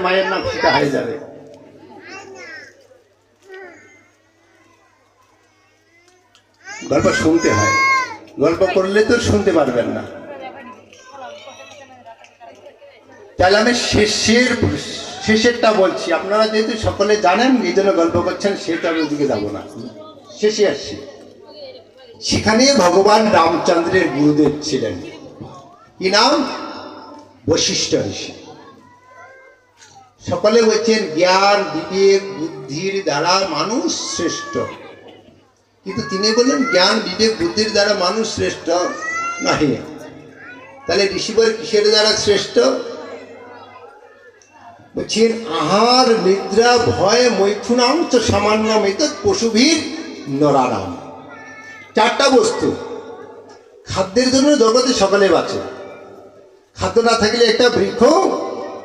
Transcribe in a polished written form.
মায়ের নাম সীতা হয়ে যাবে। গল্প শুনতে হয়, গল্প করলে তো শুনতে পারবেন না। তাহলে আমি শেষেরটা বলছি, আপনারা যেহেতু সকলে জানেন এই জন্য গল্প করছেন, সেটা আমি ওদিকে যাবো না, শেষে আসছি। সেখানে ভগবান রামচন্দ্রের গুরুদেব ছিলেন, কি নাম? বশিষ্ঠ ঋষি। সকলে বলছেন জ্ঞান বিবেক বুদ্ধির দ্বারা মানুষ শ্রেষ্ঠ, কিন্তু তিনি বললেন জ্ঞান বিবেক বুদ্ধির দ্বারা মানুষ শ্রেষ্ঠ নহে। তাহলে ঋষিবর কিসের দ্বারা শ্রেষ্ঠ? বলছেন আহার নিদ্রা ভয় মৈথুনাংশ সামান্য মৃত পশুভীর নরারাম। চারটা বস্তু, খাদ্যের জন্য জগতে সকলে বাঁচে, খাদ্য না থাকলে একটা বৃক্ষ